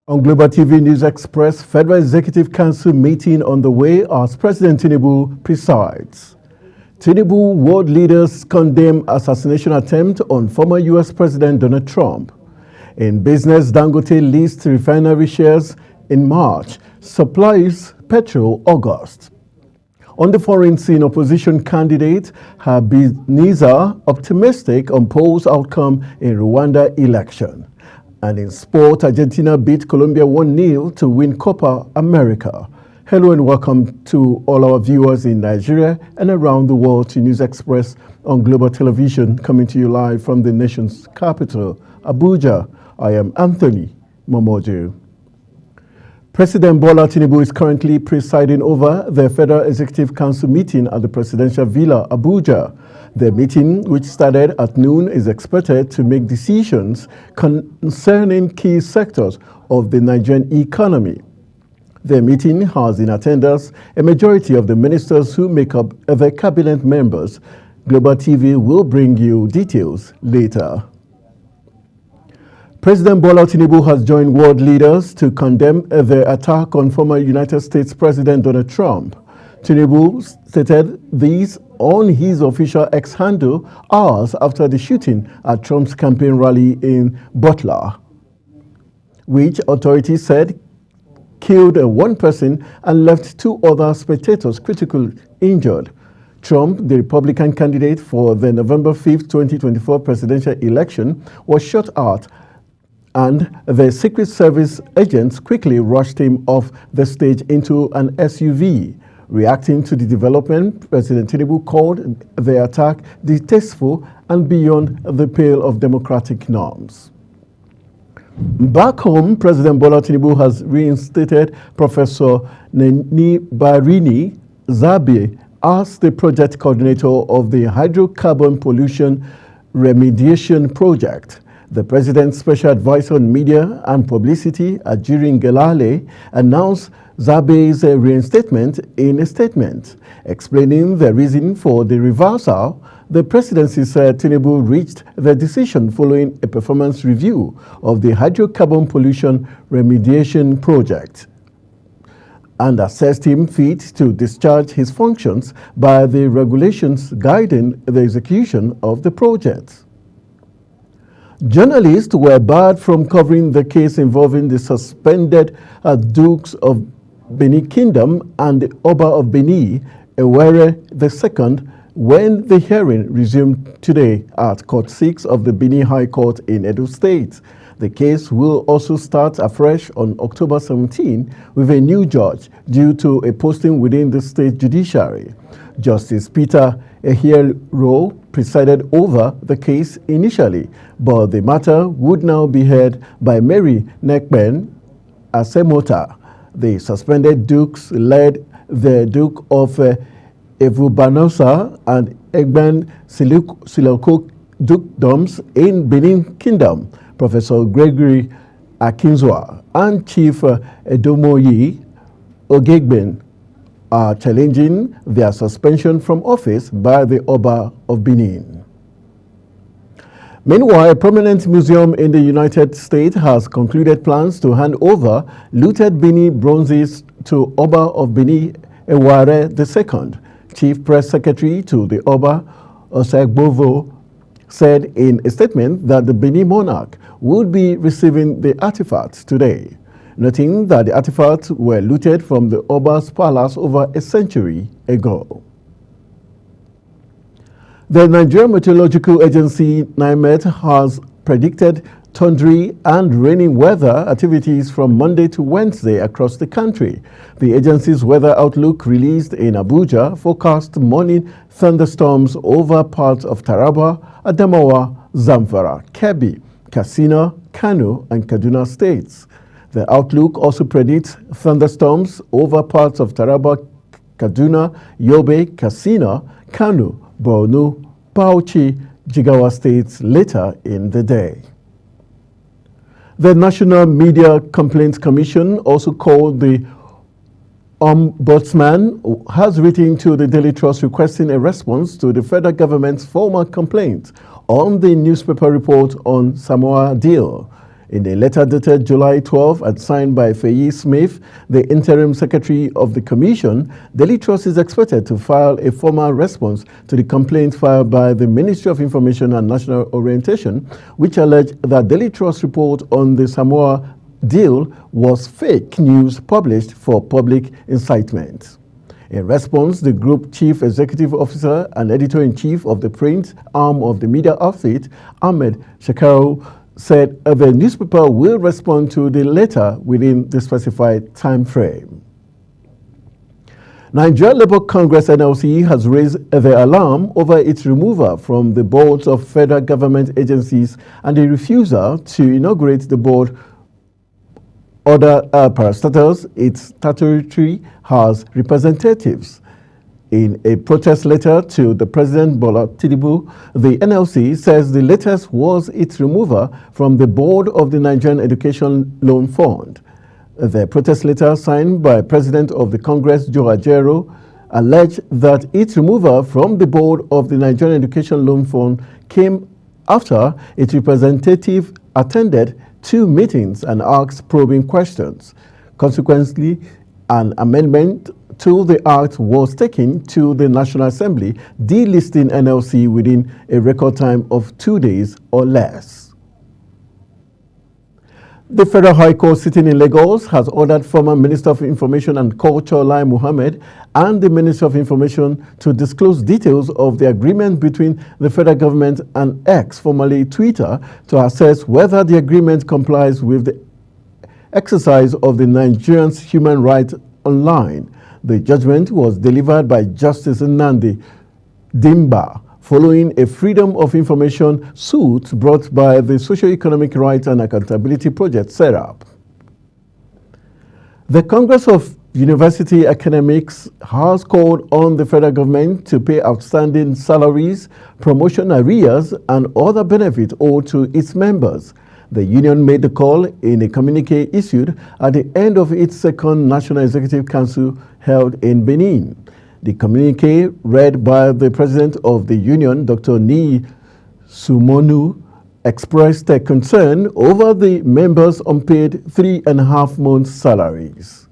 On Global TV News Express, Federal Executive Council meeting on the way as President Tinubu presides. Tinubu world leaders condemn assassination attempt on former U.S. President Donald Trump. In business, Dangote lists refinery shares in March, supplies petrol August. On the foreign scene, opposition candidate Habineza optimistic on polls outcome in Rwanda election. And in sport, Argentina beat Colombia 1-0 to win Copa America. Hello and welcome to all our viewers in Nigeria and around the world to News Express on Global Television, coming to you live from the nation's capital, Abuja. I am Anthony Momodu. President Bola Tinubu is currently presiding over the Federal Executive Council meeting at the Presidential Villa, Abuja. The meeting, which started at noon, is expected to make decisions concerning key sectors of the Nigerian economy. The meeting has in attendance a majority of the ministers who make up the cabinet members. Global TV will bring you details later. President Bola Tinubu has joined world leaders to condemn the attack on former United States President Donald Trump. Tinubu stated these on his official X handle hours after the shooting at Trump's campaign rally in Butler, which authorities said killed one person and left two other spectators critically injured. Trump, the Republican candidate for the November 5, 2024 presidential election, was shot at, and the Secret Service agents quickly rushed him off the stage into an SUV. Reacting to the development, President Tinubu called the attack distasteful and beyond the pale of democratic norms. Back home, President Bola Tinubu has reinstated Professor Neni Barini Zabi as the project coordinator of the hydrocarbon pollution remediation project. The President's Special Advisor on Media and Publicity, Ajiri Ngelale, announced Zabe's reinstatement in a statement. Explaining the reason for the reversal, the presidency said Tinubu reached the decision following a performance review of the hydrocarbon pollution remediation project and assessed him fit to discharge his functions by the regulations guiding the execution of the project. Journalists were barred from covering the case involving the suspended Dukes of Benin Kingdom and the Oba of Benin, Ewere II, when the hearing resumed today at Court 6 of the Benin High Court in Edo State. The case will also start afresh on October 17 with a new judge due to a posting within the state judiciary. Justice Peter Ehiero presided over the case initially, but the matter would now be heard by Mary Nekben Asemota. The suspended dukes led the Duke of Evubanosa and Egben Siloko dukedoms in Benin Kingdom, Professor Gregory Akinzwa and Chief Edomoyi Ogegben are challenging their suspension from office by the Oba of Benin. Meanwhile, a prominent museum in the United States has concluded plans to hand over looted Benin bronzes to Oba of Benin Ewere II. Chief Press Secretary to the Oba, Osegbovo, said in a statement that the Benin monarch would be receiving the artifacts today, noting that the artifacts were looted from the Oba's palace over a century ago. The Nigerian Meteorological Agency, NIMET, has predicted thundery and raining weather activities from Monday to Wednesday across the country. The agency's weather outlook released in Abuja forecast morning thunderstorms over parts of Taraba, Adamawa, Zamfara, Kebbi, Katsina, Kano, and Kaduna states. The outlook also predicts thunderstorms over parts of Taraba, Kaduna, Yobe, Katsina, Kano, Borno, Bauchi, Jigawa states later in the day. The National Media Complaints Commission, also called the Ombudsman, has written to the Daily Trust requesting a response to the federal government's formal complaint on the newspaper report on Samoa deal. In a letter dated July 12 and signed by Feyi Smith, the interim secretary of the commission, Daily Trust is expected to file a formal response to the complaint filed by the Ministry of Information and National Orientation, which alleged that Daily Trust report on the Samoa deal was fake news published for public incitement. In response, the group chief executive officer and editor-in-chief of the print arm of the media outfit, Ahmed Shekaru, said the newspaper will respond to the letter within the specified time frame. Nigeria Labour Congress NLC has raised the alarm over its removal from the boards of federal government agencies and the refusal to inaugurate the board. Other parastatals, its statutory has representatives. In a protest letter to the President Bola Tinubu, the NLC says the latest was its removal from the board of the Nigerian Education Loan Fund. The protest letter, signed by President of the Congress, Joe Ajaero, alleged that its removal from the board of the Nigerian Education Loan Fund came after its representative attended 2 meetings and asked probing questions. Consequently, an amendment to the act was taken to the National Assembly, delisting NLC within a record time of 2 days or less. The Federal High Court sitting in Lagos has ordered former Minister of Information and Culture Lai Mohammed and the Minister of Information to disclose details of the agreement between the federal government and X, formerly Twitter, to assess whether the agreement complies with the exercise of the Nigerians' human rights online. The judgment was delivered by Justice Nnamdi Dimba following a Freedom of Information suit brought by the Socio-Economic Rights and Accountability Project, SERAP. The Congress of University Academics has called on the federal government to pay outstanding salaries, promotion arrears, and other benefits owed to its members. The union made the call in a communique issued at the end of its second National Executive Council held in Benin. The communique, read by the president of the union, Dr. Ni Sumonu, expressed their concern over the members' unpaid 3.5 months' salaries.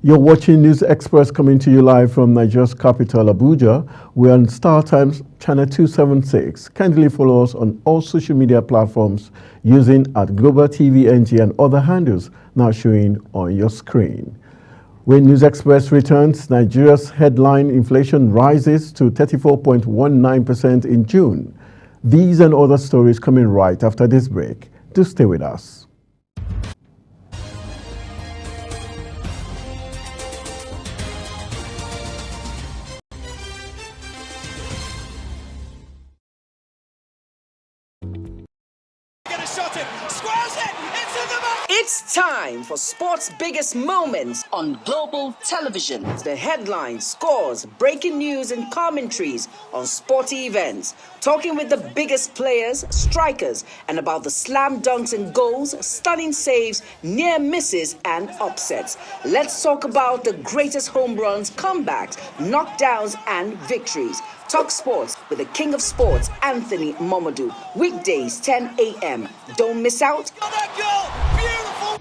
You're watching News Express coming to you live from Nigeria's capital, Abuja. We're on Star Times channel 276. Kindly follow us on all social media platforms using @GlobalTVNG and other handles now showing on your screen. When News Express returns, Nigeria's headline inflation rises to 34.19% in June. These and other stories coming right after this break. Do stay with us. It's time for sports' biggest moments on global television. The headlines, scores, breaking news, and commentaries on sporty events. Talking with the biggest players, strikers, and about the slam dunks and goals, stunning saves, near misses, and upsets. Let's talk about the greatest home runs, comebacks, knockdowns, and victories. Talk sports with the king of sports, Anthony Momodu. Weekdays, 10 a.m. Don't miss out. Oh, that goal! Beautiful!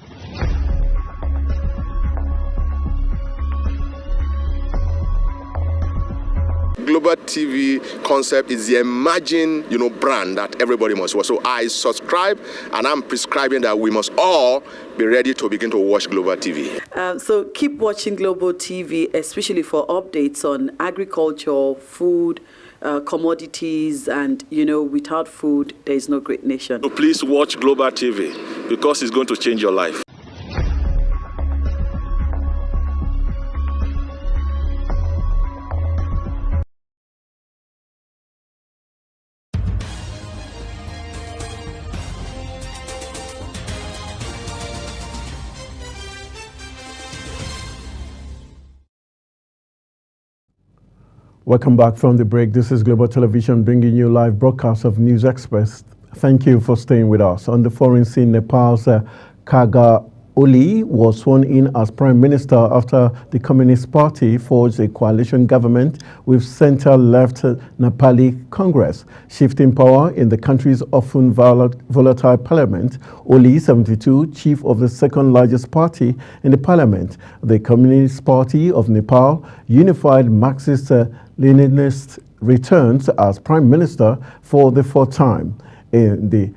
Global TV concept is the emerging, brand that everybody must watch. So I subscribe, and I'm prescribing that we must all be ready to begin to watch Global TV. So keep watching Global TV, especially for updates on agriculture, food, commodities, and without food, there is no great nation. So please watch Global TV because it's going to change your life. Welcome back from the break. This is Global Television bringing you live broadcasts of News Express. Thank you for staying with us. On the foreign scene, Nepal's Oli was sworn in as Prime Minister after the Communist Party forged a coalition government with center-left Nepali Congress, shifting power in the country's often volatile parliament. Oli, 72, chief of the second largest party in the parliament, the Communist Party of Nepal, unified Marxist-Leninist, returns as Prime Minister for the fourth time. In the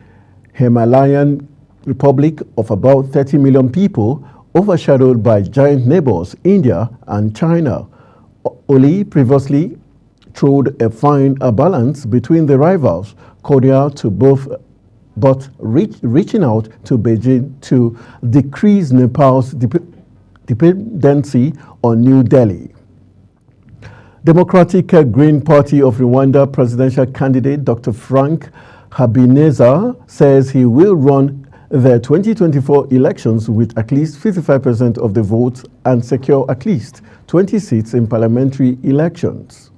Himalayan Republic of about 30 million people, overshadowed by giant neighbors India and China, Oli previously trod a fine balance between the rivals, cordial to both, but reaching out to Beijing to decrease Nepal's dependency on New Delhi. Democratic Green Party of Rwanda presidential candidate Dr. Frank Habineza says he will run the 2024 elections with at least 55% of the votes and secure at least 20 seats in parliamentary elections.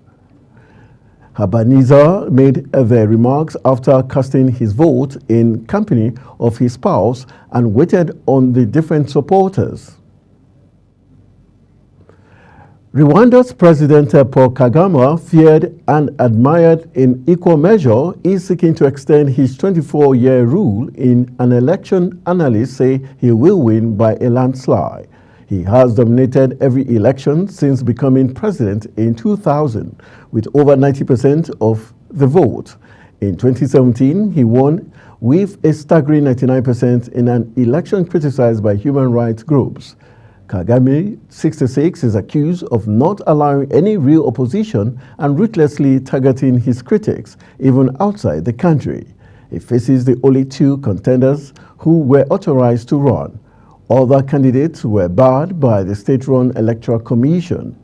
Habineza made the remarks after casting his vote in company of his spouse and waited on the different supporters. Rwanda's President Paul Kagame, feared and admired in equal measure, is seeking to extend his 24-year rule in an election analysts say he will win by a landslide. He has dominated every election since becoming president in 2000, with over 90% of the vote. In 2017, he won with a staggering 99% in an election criticized by human rights groups. Kagame, 66, is accused of not allowing any real opposition and ruthlessly targeting his critics, even outside the country. He faces the only two contenders who were authorized to run. Other candidates were barred by the state-run Electoral Commission.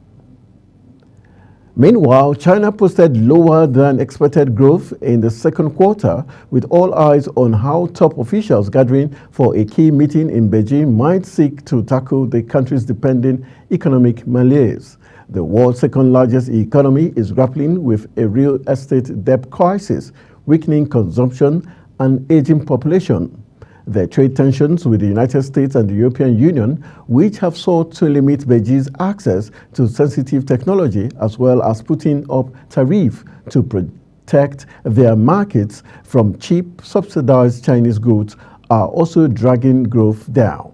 Meanwhile, China posted lower than expected growth in the second quarter, with all eyes on how top officials gathering for a key meeting in Beijing might seek to tackle the country's dependent economic malaise. The world's second largest economy is grappling with a real estate debt crisis, weakening consumption, and aging population. The trade tensions with the United States and the European Union, which have sought to limit Beijing's access to sensitive technology, as well as putting up tariffs to protect their markets from cheap, subsidized Chinese goods, are also dragging growth down.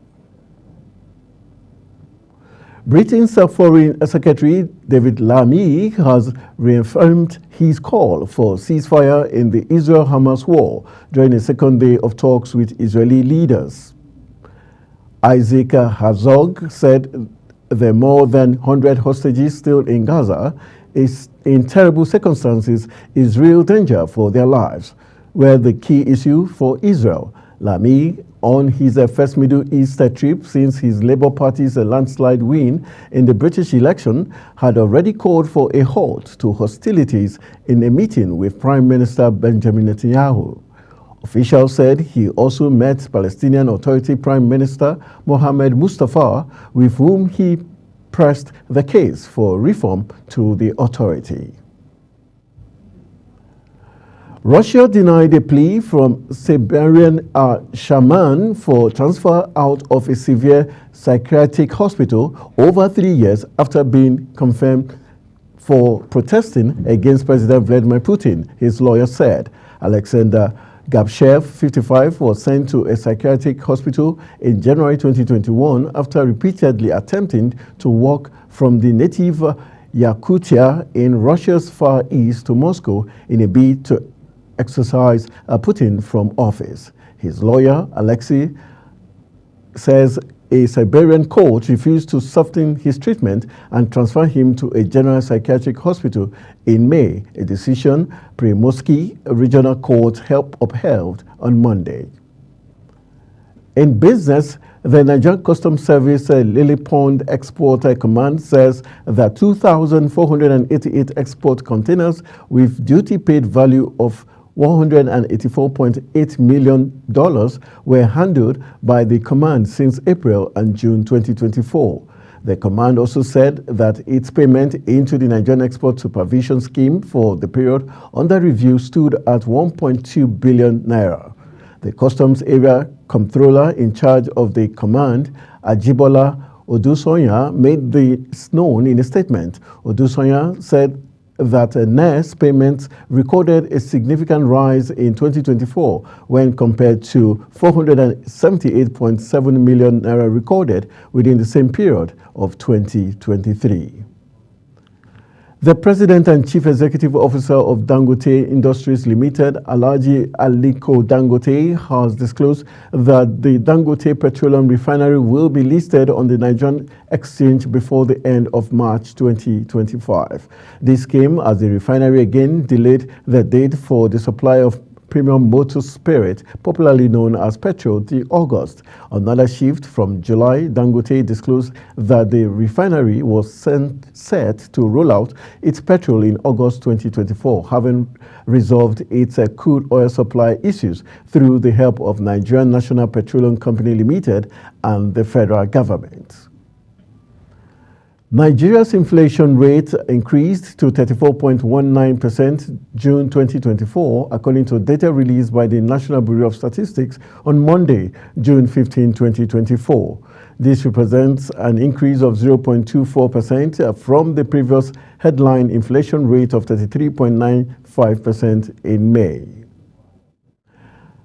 Britain's Foreign Secretary David Lammy has reaffirmed his call for ceasefire in the Israel-Hamas war during the second day of talks with Israeli leaders. Isaac Herzog said the more than 100 hostages still in Gaza is in terrible circumstances is real danger for their lives, were the key issue for Israel. Lammy, on his first Middle East trip since his Labour Party's landslide win in the British election, had already called for a halt to hostilities in a meeting with Prime Minister Benjamin Netanyahu. Officials said he also met Palestinian Authority Prime Minister Mohammed Mustafa, with whom he pressed the case for reform to the authority. Russia denied a plea from Siberian shaman for transfer out of a severe psychiatric hospital over 3 years after being confirmed for protesting against President Vladimir Putin, his lawyer said. Alexander Gabshev, 55, was sent to a psychiatric hospital in January 2021 after repeatedly attempting to walk from the native Yakutia in Russia's Far East to Moscow in a bid to exercise Putin from office. His lawyer, Alexei, says a Siberian court refused to soften his treatment and transfer him to a general psychiatric hospital in May, a decision Primorsky Regional Court upheld on Monday. In business, the Nigerian Customs Service Lily Pond Export Command says that 2,488 export containers with duty-paid value of $184.8 million were handled by the command since April and June 2024. The command also said that its payment into the Nigerian Export Supervision Scheme for the period under review stood at 1.2 billion naira. The Customs Area Comptroller in charge of the command, Ajibola Odusonya, made this known in a statement. Odusonya said that NERS payments recorded a significant rise in 2024 when compared to 478.7 million naira recorded within the same period of 2023. The President and Chief Executive Officer of Dangote Industries Limited, Alhaji Aliko Dangote, has disclosed that the Dangote Petroleum Refinery will be listed on the Nigerian exchange before the end of March 2025. This came as the refinery again delayed the date for the supply of premium motor spirit, popularly known as petrol, till August. Another shift from July, Dangote disclosed that the refinery was set to roll out its petrol in August 2024, having resolved its crude oil supply issues through the help of Nigerian National Petroleum Company Limited and the federal government. Nigeria's inflation rate increased to 34.19% June 2024, according to data released by the National Bureau of Statistics on Monday, June 15, 2024. This represents an increase of 0.24% from the previous headline inflation rate of 33.95% in May.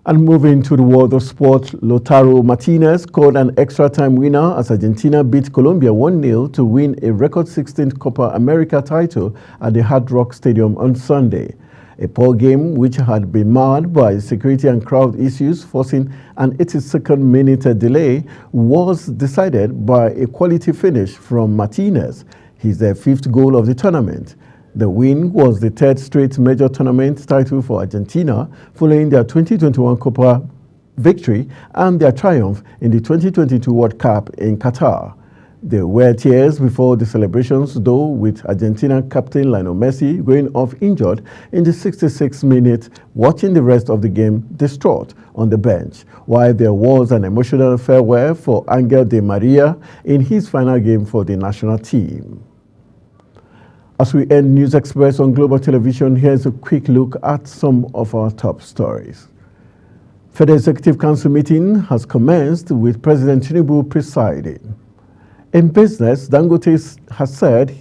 And moving to the world of sport, Lautaro Martinez scored an extra-time winner as Argentina beat Colombia 1-0 to win a record 16th Copa America title at the Hard Rock Stadium on Sunday. A poor game which had been marred by security and crowd issues, forcing an 82nd-minute delay, was decided by a quality finish from Martinez, his fifth goal of the tournament. The win was the third straight major tournament title for Argentina, following their 2021 Copa victory and their triumph in the 2022 World Cup in Qatar. There were tears before the celebrations, though, with Argentina captain Lionel Messi going off injured in the 66th minute, watching the rest of the game distraught on the bench, while there was an emotional farewell for Angel Di Maria in his final game for the national team. As we end News Express on Global Television, here's a quick look at some of our top stories. Federal Executive Council meeting has commenced with President Tinubu presiding. In business, Dangote has said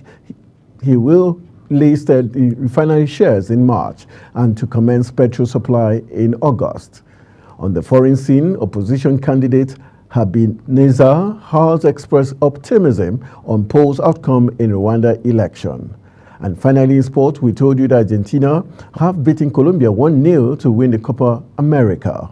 he will list the refinery shares in March and to commence petrol supply in August. On the foreign scene, opposition candidate Habib Nizar has expressed optimism on polls outcome in Rwanda election. And finally, in sport, we told you that Argentina have beaten Colombia 1-0 to win the Copa America.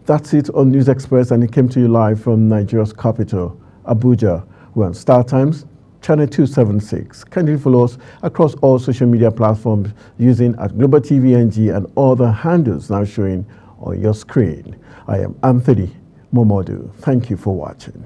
That's it on News Express, and it came to you live from Nigeria's capital, Abuja. We're on Star Times, channel 276. Kindly follow us across all social media platforms using @Global TV NG and all the handles now showing on your screen. I am Anthony Momodu. Thank you for watching.